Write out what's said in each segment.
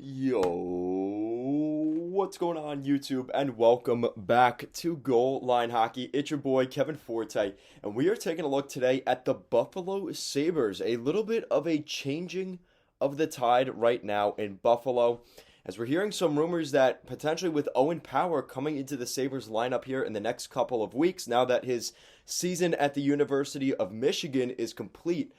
Yo, what's going on YouTube? And welcome back to Goal Line Hockey. It's your boy Kevin Forte, and we are taking a look today at the Buffalo Sabres. A little bit of a changing of the tide right now in Buffalo, as we're hearing some rumors that potentially with Owen Power coming into the Sabres lineup here in the next couple of weeks, now that his season at the University of Michigan is complete,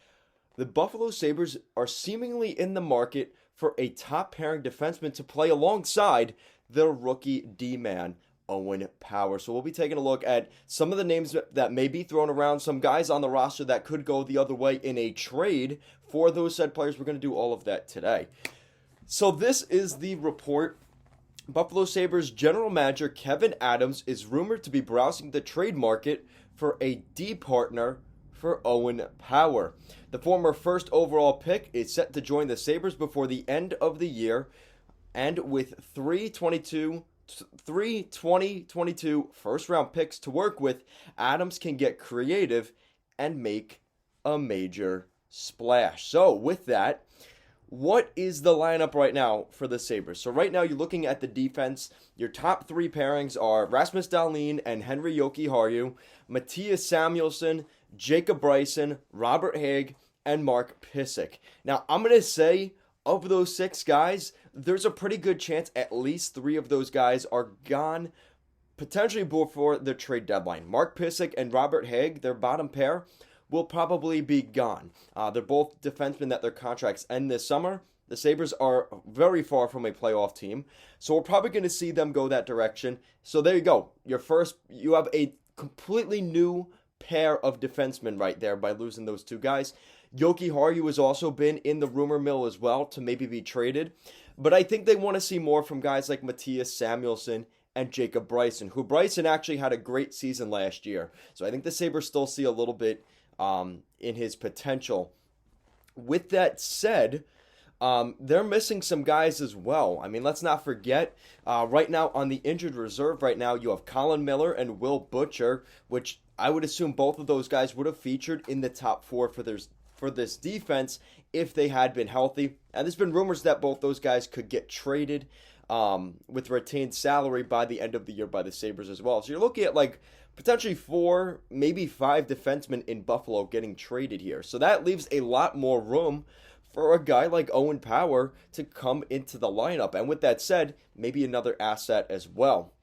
the Buffalo Sabres are seemingly in the market for a top pairing defenseman to play alongside their rookie D-man, Owen Power. So we'll be taking a look at some of the names that may be thrown around, some guys on the roster that could go the other way in a trade for those said players. We're going to do all of that today. So this is the report. Buffalo Sabres general manager Kevin Adams is rumored to be browsing the trade market for a D partner for Owen Power. The former first overall pick is set to join the Sabres before the end of the year, and with three 2022 first round picks to work with, Adams can get creative and make a major splash. So with that, what is the lineup right now for the Sabres? So right now you're looking at the defense. Your top three pairings are Rasmus Dahlin and Henry Jokiharju, Matthias Samuelsson, Jacob Bryson, Robert Haig, and Mark Pysyk. Now, I'm going to say of those six guys, there's a pretty good chance at least three of those guys are gone potentially before the trade deadline. Mark Pysyk and Robert Haig, their bottom pair, will probably be gone. They're both defensemen that their contracts end this summer. The Sabres are very far from a playoff team, so we're probably going to see them go that direction. So there you go. You have a completely new pair of defensemen right there by losing those two guys. Jokiharju has also been in the rumor mill as well to maybe be traded, but I think they want to see more from guys like Matthias Samuelsson and Jacob Bryson, who Bryson actually had a great season last year. So I think the Sabres still see a little bit in his potential. With that said, they're missing some guys as well. I mean, let's not forget, right now on the injured reserve right now, you have Colin Miller and Will Butcher, which I would assume both of those guys would have featured in the top four for this defense if they had been healthy. And there's been rumors that both those guys could get traded with retained salary by the end of the year by the Sabres as well. So you're looking at like potentially 4, maybe 5 defensemen in Buffalo getting traded here. So that leaves a lot more room for a guy like Owen Power to come into the lineup. And with that said, maybe another asset as well.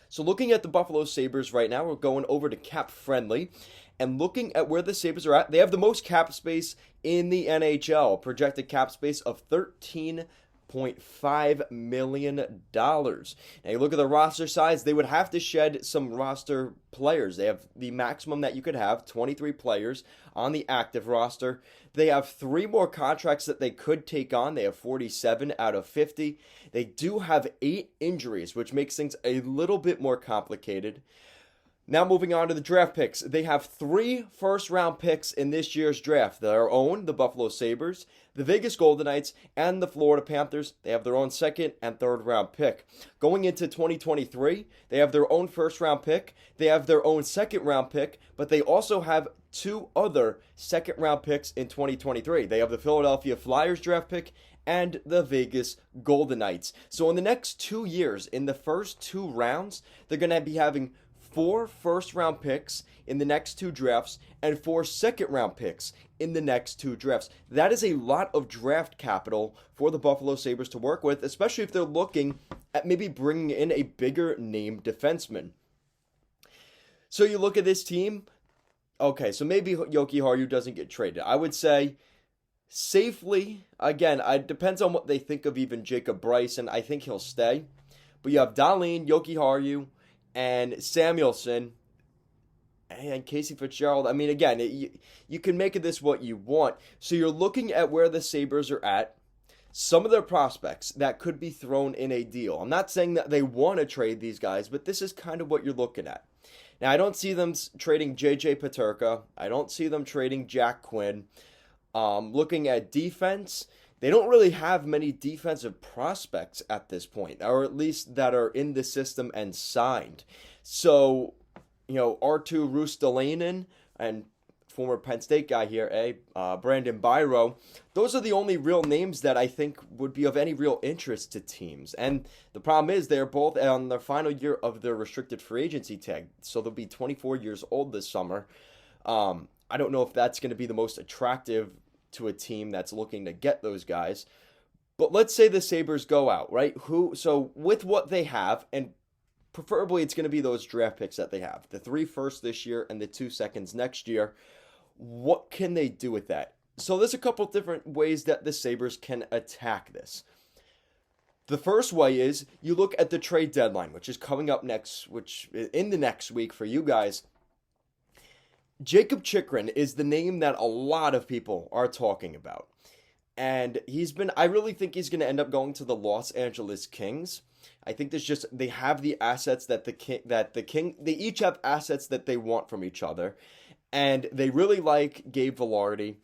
So looking at the Buffalo Sabres right now, we're going over to Cap Friendly and looking at where the Sabres are at. They have the most cap space in the NHL, projected cap space of $13.5 million. Now you look at the roster size, they would have to shed some roster players. They have the maximum that you could have, 23 players on the active roster. They have 3 more contracts that they could take on. They have 47 out of 50. They do have 8 injuries, which makes things a little bit more complicated. Now moving on to the draft picks. They have 3 first-round picks in this year's draft. Their own, the Buffalo Sabres, the Vegas Golden Knights, and the Florida Panthers. They have their own second and third-round pick. Going into 2023, they have their own first-round pick. They have their own second-round pick, but they also have 2 other second-round picks in 2023. They have the Philadelphia Flyers draft pick and the Vegas Golden Knights. So in the next 2 years, in the first 2 rounds, they're going to be having 4 first-round picks in the next 2 drafts and 4 second-round picks in the next 2 drafts. That is a lot of draft capital for the Buffalo Sabres to work with, especially if they're looking at maybe bringing in a bigger name defenseman. So you look at this team, okay, so maybe Jokiharju doesn't get traded. I would say safely, again, it depends on what they think of even Jacob Bryson. I think he'll stay. But you have Dahlin, Jokiharju, and Samuelsson, and Casey Fitzgerald. I mean, again, you can make of this what you want. So you're looking at where the Sabres are at, some of their prospects that could be thrown in a deal. I'm not saying that they want to trade these guys, but this is kind of what you're looking at. Now, I don't see them trading J.J. Peterka. I don't see them trading Jack Quinn. Looking at defense, they don't really have many defensive prospects at this point, or at least that are in the system and signed. So, Arttu Ruustalainen and former Penn State guy here, Brandon Byro. Those are the only real names that I think would be of any real interest to teams. And the problem is they're both on their final year of their restricted free agency tag, so they'll be 24 years old this summer. I don't know if that's going to be the most attractive to a team that's looking to get those guys. But let's say the Sabres go out, right? So with what they have, and preferably it's going to be those draft picks that they have, the 3 firsts this year and the 2 seconds next year, what can they do with that? So there's a couple different ways that the Sabres can attack this. The first way is you look at the trade deadline, which is coming up in the next week for you guys. Jakob Chychrun is the name that a lot of people are talking about. And I really think he's going to end up going to the Los Angeles Kings. I think they have the assets they each have assets that they want from each other. And they really like Gabe Vilardi.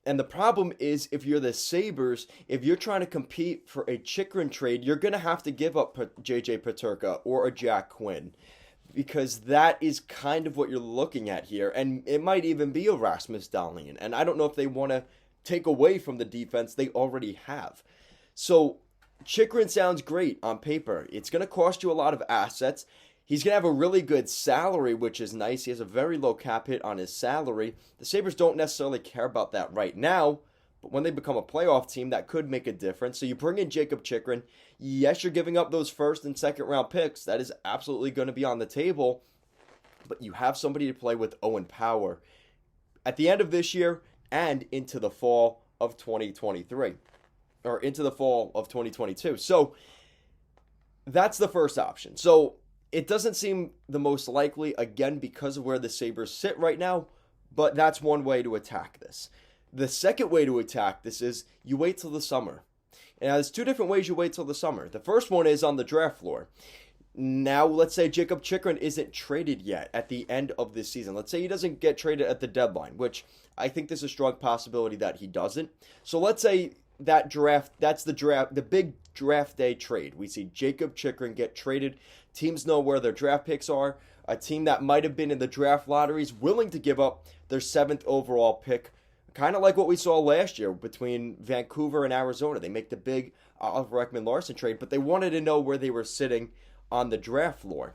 And the problem is, if you're the Sabres, if you're trying to compete for a Chychrun trade, you're going to have to give up JJ Peterka or a Jack Quinn. Because that is kind of what you're looking at here. And it might even be a Rasmus Dahlin. And I don't know if they want to take away from the defense they already have. So Chychrun sounds great on paper. It's going to cost you a lot of assets. He's going to have a really good salary, which is nice. He has a very low cap hit on his salary. The Sabres don't necessarily care about that right now, but when they become a playoff team, that could make a difference. So you bring in Jakob Chychrun. Yes, you're giving up those first and second round picks. That is absolutely going to be on the table, but you have somebody to play with, Owen Power, at the end of this year and into the fall of 2023, or into the fall of 2022. So that's the first option. So it doesn't seem the most likely, again, because of where the Sabres sit right now, but that's one way to attack this. The second way to attack this is you wait till the summer. And there's 2 different ways you wait till the summer. The first one is on the draft floor. Now, let's say Jakob Chychrun isn't traded yet at the end of this season. Let's say he doesn't get traded at the deadline, which I think there's a strong possibility that he doesn't. So let's say that's the big draft day trade. We see Jakob Chychrun get traded. Teams know where their draft picks are. A team that might have been in the draft lottery is willing to give up their 7th overall pick, kind of like what we saw last year between Vancouver and Arizona. They make the big Oliver Ekman-Larsson trade, but they wanted to know where they were sitting on the draft floor.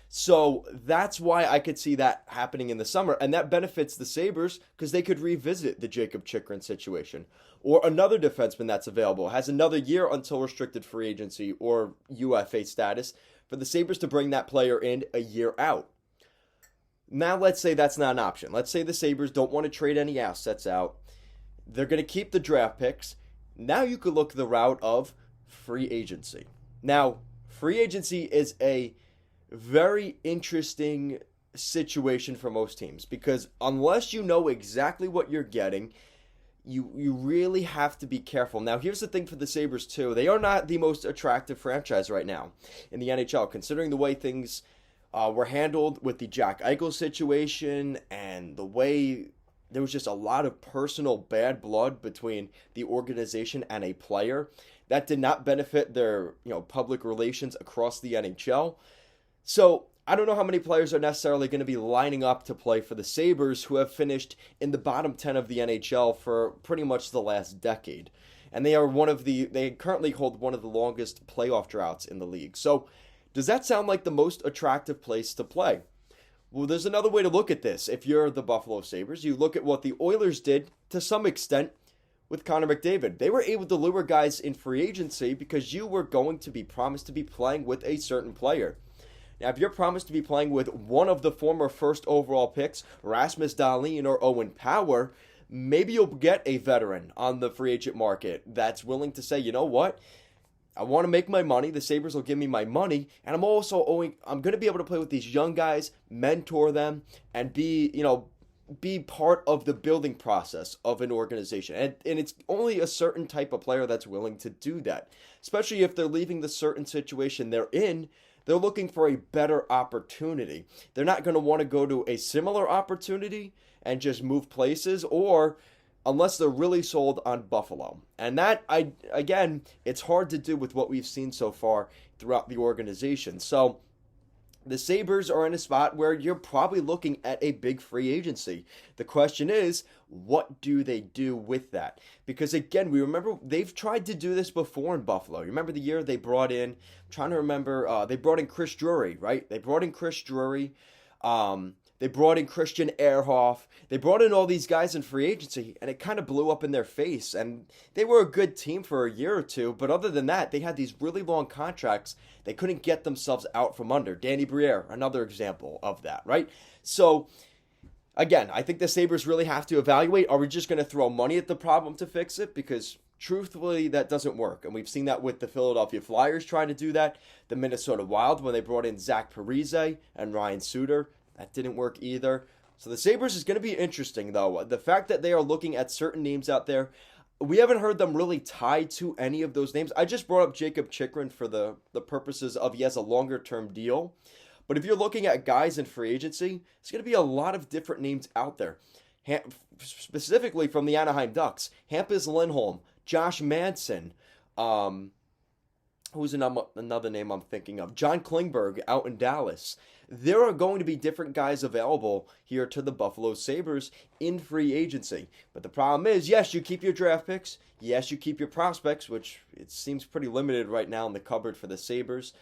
So that's why I could see that happening in the summer, and that benefits the Sabres because they could revisit the Jakob Chychrun situation. Or another defenseman that's available has another year until restricted free agency or UFA status for the Sabres to bring that player in a year out. Now let's say that's not an option. Let's say the Sabres don't want to trade any assets out. They're going to keep the draft picks. Now you could look the route of free agency. Now, free agency is a very interesting situation for most teams because unless you know exactly what you're getting, you really have to be careful. Now, here's the thing for the Sabres, too. They are not the most attractive franchise right now in the NHL, considering the way things were handled with the Jack Eichel situation and the way there was just a lot of personal bad blood between the organization and a player. That did not benefit their public relations across the NHL. So I don't know how many players are necessarily going to be lining up to play for the Sabres, who have finished in the bottom 10 of the NHL for pretty much the last decade. And they currently hold one of the longest playoff droughts in the league. So does that sound like the most attractive place to play? Well, there's another way to look at this. If you're the Buffalo Sabres, you look at what the Oilers did to some extent with Connor McDavid. They were able to lure guys in free agency because you were going to be promised to be playing with a certain player. Now, if you're promised to be playing with one of the former first overall picks, Rasmus Dahlin or Owen Power, maybe you'll get a veteran on the free agent market that's willing to say, you know what? I want to make my money. The Sabres will give me my money. And I'm going to be able to play with these young guys, mentor them, and be part of the building process of an organization. And it's only a certain type of player that's willing to do that, especially if they're leaving the certain situation they're in. They're looking for a better opportunity. They're not going to want to go to a similar opportunity and just move places, or unless they're really sold on Buffalo. And that, it's hard to do with what we've seen so far throughout the organization. So the Sabres are in a spot where you're probably looking at a big free agency. The question is, what do they do with that? Because again, we remember they've tried to do this before in Buffalo. You remember the year they brought in, I'm trying to remember, they brought in Chris Drury, right? They brought in Chris Drury. They brought in Christian Ehrhoff. They brought in all these guys in free agency, and it kind of blew up in their face. And they were a good team for a year or two, but other than that, they had these really long contracts they couldn't get themselves out from under. Danny Briere, another example of that, right? So, again, I think the Sabres really have to evaluate, are we just going to throw money at the problem to fix it? Because truthfully, that doesn't work. And we've seen that with the Philadelphia Flyers trying to do that. The Minnesota Wild, when they brought in Zach Parise and Ryan Suter, that didn't work either. So the Sabres is going to be interesting, though. The fact that they are looking at certain names out there, we haven't heard them really tied to any of those names. I just brought up Jacob Chikrin for the purposes of he has a longer-term deal. But if you're looking at guys in free agency, it's going to be a lot of different names out there. Specifically from the Anaheim Ducks, Hampus Lindholm, Josh Manson, who's another name I'm thinking of? John Klingberg out in Dallas. There are going to be different guys available here to the Buffalo Sabres in free agency. But the problem is, yes, you keep your draft picks. Yes, you keep your prospects, which it seems pretty limited right now in the cupboard for the Sabres.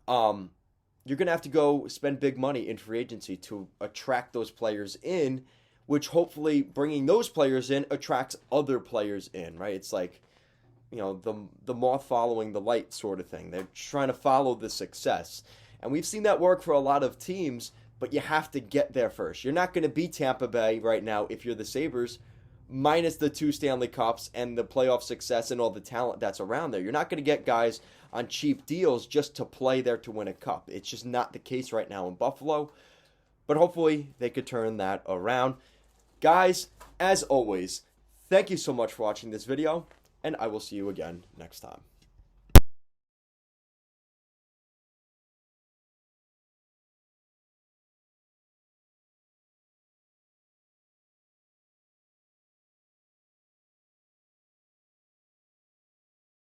You're going to have to go spend big money in free agency to attract those players in, which hopefully bringing those players in attracts other players in, right? It's like, you know, the moth following the light sort of thing. They're trying to follow the success. And we've seen that work for a lot of teams, but you have to get there first. You're not going to beat Tampa Bay right now if you're the Sabres, minus the 2 Stanley Cups and the playoff success and all the talent that's around there. You're not going to get guys on cheap deals just to play there to win a cup. It's just not the case right now in Buffalo. But hopefully they could turn that around. Guys, as always, thank you so much for watching this video, and I will see you again next time.